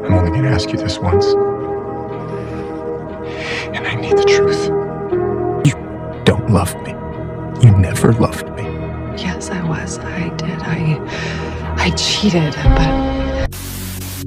I'm only going to ask you this once. And I need the truth. You don't love me. You never loved me. Yes, I was. I did. I cheated, but...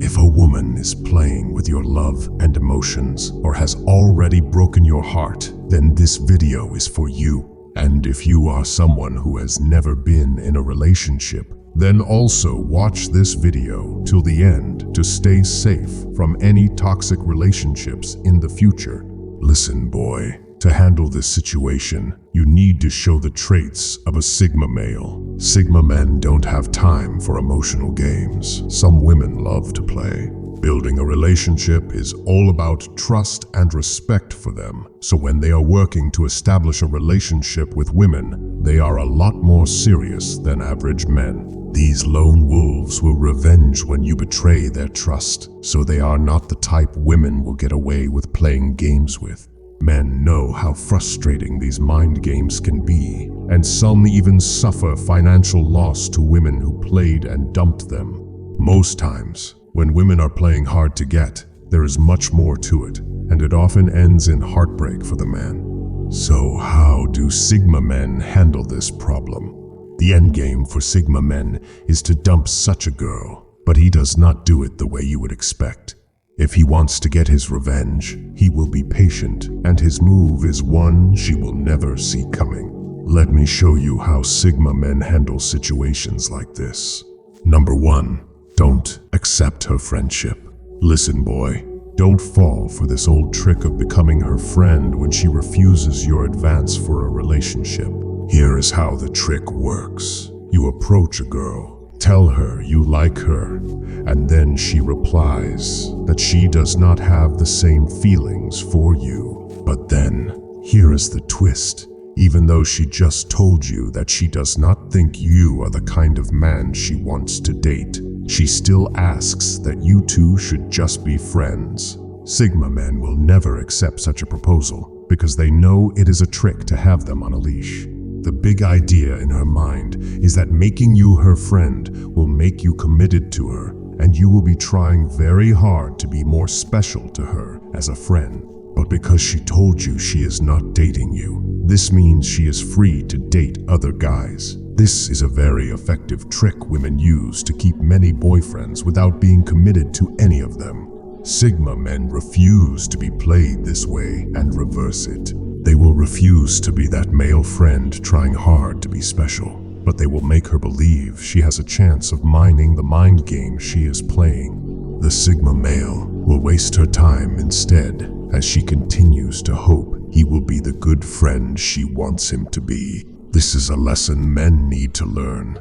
If a woman is playing with your love and emotions or has already broken your heart, then this video is for you. And if you are someone who has never been in a relationship, then also watch this video till the end to stay safe from any toxic relationships in the future. Listen, boy, to handle this situation, you need to show the traits of a Sigma male. Sigma men don't have time for emotional games. Some women love to play. Building a relationship is all about trust and respect for them. So when they are working to establish a relationship with women, they are a lot more serious than average men. These lone wolves will revenge when you betray their trust, so they are not the type women will get away with playing games with. Men know how frustrating these mind games can be, and some even suffer financial loss to women who played and dumped them. Most times, when women are playing hard to get, there is much more to it, and it often ends in heartbreak for the man. So how do Sigma men handle this problem? The endgame for Sigma men is to dump such a girl, but he does not do it the way you would expect. If he wants to get his revenge, he will be patient, and his move is one she will never see coming. Let me show you how Sigma men handle situations like this. Number 1. Don't accept her friendship. Listen, boy, don't fall for this old trick of becoming her friend when she refuses your advance for a relationship. Here is how the trick works. You approach a girl, tell her you like her, and then she replies that she does not have the same feelings for you. But then, here is the twist. Even though she just told you that she does not think you are the kind of man she wants to date, she still asks that you two should just be friends. Sigma men will never accept such a proposal because they know it is a trick to have them on a leash. The big idea in her mind is that making you her friend will make you committed to her, and you will be trying very hard to be more special to her as a friend. But because she told you she is not dating you, this means she is free to date other guys. This is a very effective trick women use to keep many boyfriends without being committed to any of them. Sigma men refuse to be played this way and reverse it. They will refuse to be that male friend trying hard to be special, but they will make her believe she has a chance of mining the mind game she is playing. The Sigma male will waste her time instead, as she continues to hope he will be the good friend she wants him to be. This is a lesson men need to learn.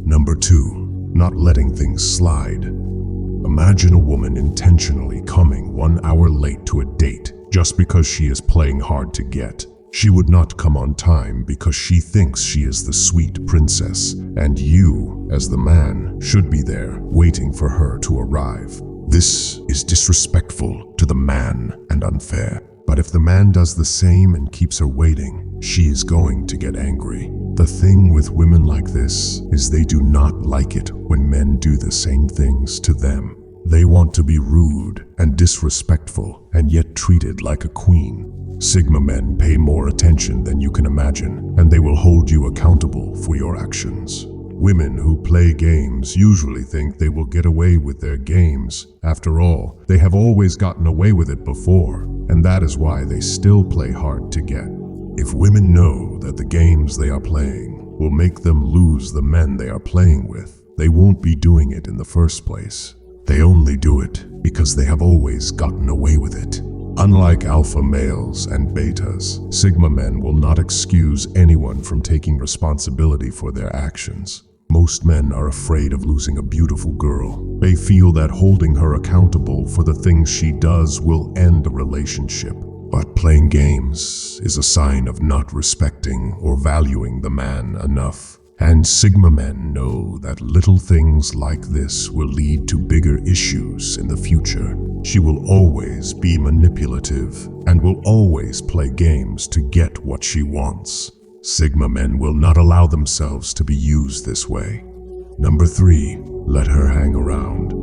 Number 2, not letting things slide. Imagine a woman intentionally coming 1 hour late to a date just because she is playing hard to get. She would not come on time because she thinks she is the sweet princess, and you, as the man, should be there waiting for her to arrive. This is disrespectful to the man and unfair. But if the man does the same and keeps her waiting, she is going to get angry. The thing with women like this is they do not like it when men do the same things to them. They want to be rude and disrespectful and yet treated like a queen. Sigma men pay more attention than you can imagine, and they will hold you accountable for your actions. Women who play games usually think they will get away with their games. After all, they have always gotten away with it before, and that is why they still play hard to get. If women know that the games they are playing will make them lose the men they are playing with, they won't be doing it in the first place. They only do it because they have always gotten away with it. Unlike alpha males and betas, Sigma men will not excuse anyone from taking responsibility for their actions. Most men are afraid of losing a beautiful girl. They feel that holding her accountable for the things she does will end a relationship. But playing games is a sign of not respecting or valuing the man enough. And Sigma men know that little things like this will lead to bigger issues in the future. She will always be manipulative and will always play games to get what she wants. Sigma men will not allow themselves to be used this way. Number 3, let her hang around.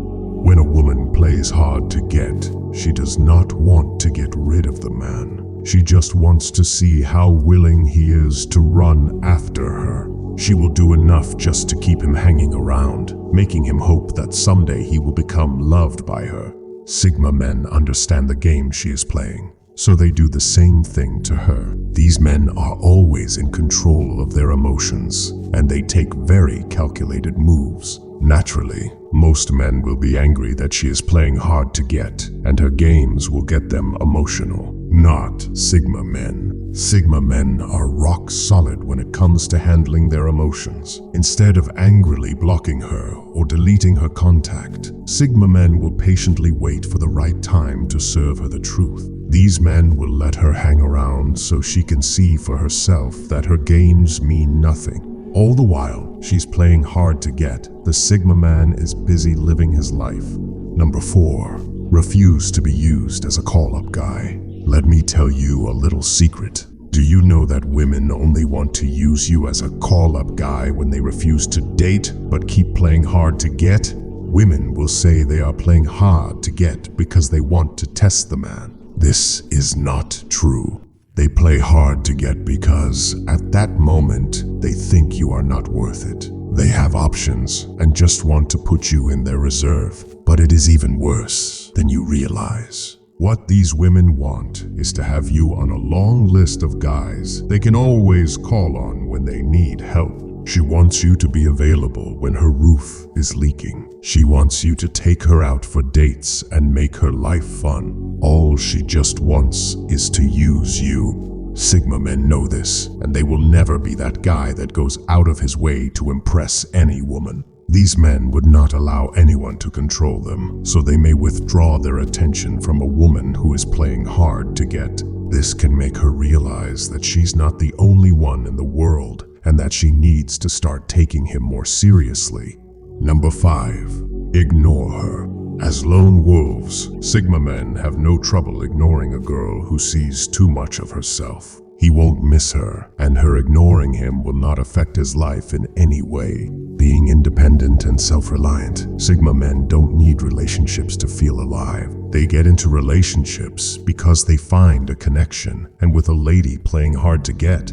When a woman plays hard to get, she does not want to get rid of the man. She just wants to see how willing he is to run after her. She will do enough just to keep him hanging around, making him hope that someday he will become loved by her. Sigma men understand the game she is playing, so they do the same thing to her. These men are always in control of their emotions, and they take very calculated moves. Naturally, most men will be angry that she is playing hard to get, and her games will get them emotional. Not Sigma men. Sigma men are rock solid when it comes to handling their emotions. Instead of angrily blocking her or deleting her contact, Sigma men will patiently wait for the right time to serve her the truth. These men will let her hang around so she can see for herself that her games mean nothing. All the while she's playing hard to get, the Sigma man is busy living his life. Number 4. Refuse to be used as a call-up guy. Let me tell you a little secret. Do you know that women only want to use you as a call-up guy when they refuse to date but keep playing hard to get? Women will say they are playing hard to get because they want to test the man. This is not true. They play hard to get because, at that moment, they think you are not worth it. They have options and just want to put you in their reserve. But it is even worse than you realize. What these women want is to have you on a long list of guys they can always call on when they need help. She wants you to be available when her roof is leaking. She wants you to take her out for dates and make her life fun. All she just wants is to use you. Sigma men know this, and they will never be that guy that goes out of his way to impress any woman. These men would not allow anyone to control them, so they may withdraw their attention from a woman who is playing hard to get. This can make her realize that she's not the only one in the world, and that she needs to start taking him more seriously. Number 5. Ignore her. As lone wolves, Sigma men have no trouble ignoring a girl who sees too much of herself. He won't miss her, and her ignoring him will not affect his life in any way. Being independent and self-reliant, Sigma men don't need relationships to feel alive. They get into relationships because they find a connection, and with a lady playing hard to get,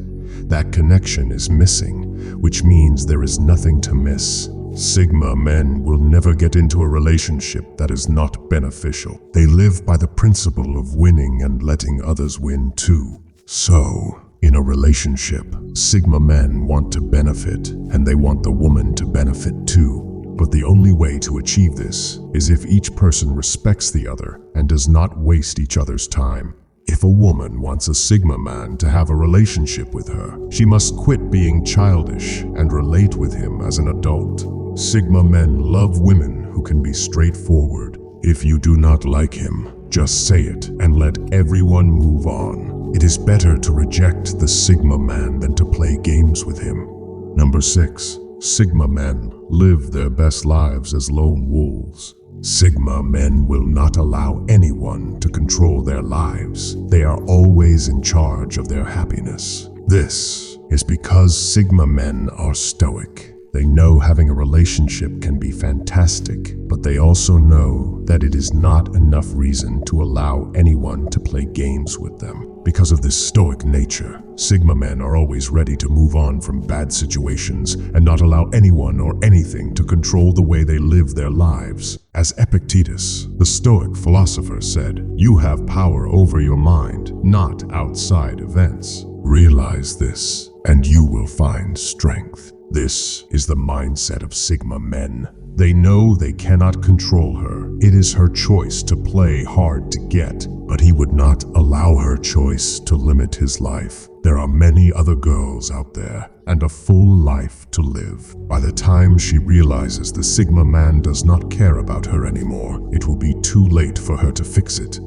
that connection is missing, which means there is nothing to miss. Sigma men will never get into a relationship that is not beneficial. They live by the principle of winning and letting others win too. So, in a relationship, Sigma men want to benefit, and they want the woman to benefit too. But the only way to achieve this is if each person respects the other and does not waste each other's time. If a woman wants a Sigma man to have a relationship with her, she must quit being childish and relate with him as an adult. Sigma men love women who can be straightforward. If you do not like him, just say it and let everyone move on. It is better to reject the Sigma man than to play games with him. Number 6. Sigma men live their best lives as lone wolves. Sigma men will not allow anyone to control their lives. They are always in charge of their happiness. This is because Sigma men are stoic. They know having a relationship can be fantastic, but they also know that it is not enough reason to allow anyone to play games with them. Because of this stoic nature, Sigma men are always ready to move on from bad situations and not allow anyone or anything to control the way they live their lives. As Epictetus, the Stoic philosopher, said, "You have power over your mind, not outside events. Realize this, and you will find strength." This is the mindset of Sigma men. They know they cannot control her. It is her choice to play hard to get, but he would not allow her choice to limit his life. There are many other girls out there, and a full life to live. By the time she realizes the Sigma man does not care about her anymore, it will be too late for her to fix it.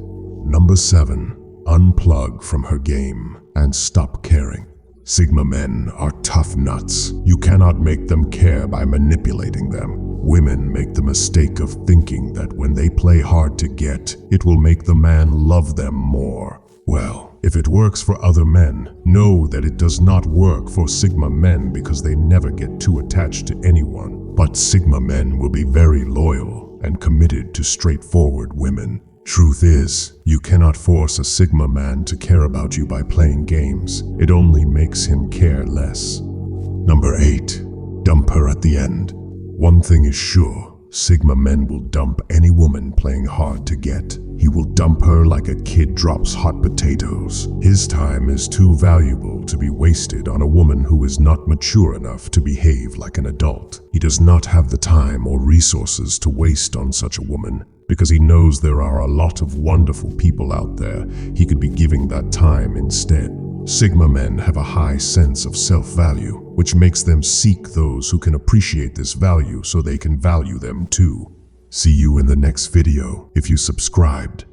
Number 7. Unplug from her game and stop caring. Sigma men are tough nuts. You cannot make them care by manipulating them. Women make the mistake of thinking that when they play hard to get, it will make the man love them more. Well, if it works for other men, know that it does not work for Sigma men because they never get too attached to anyone. But Sigma men will be very loyal and committed to straightforward women. Truth is, you cannot force a Sigma man to care about you by playing games. It only makes him care less. Number 8. Dump her at the end. One thing is sure. Sigma men will dump any woman playing hard to get. He will dump her like a kid drops hot potatoes. His time is too valuable to be wasted on a woman who is not mature enough to behave like an adult. He does not have the time or resources to waste on such a woman because he knows there are a lot of wonderful people out there he could be giving that time instead. Sigma men have a high sense of self-value, which makes them seek those who can appreciate this value so they can value them too. See you in the next video if you subscribed.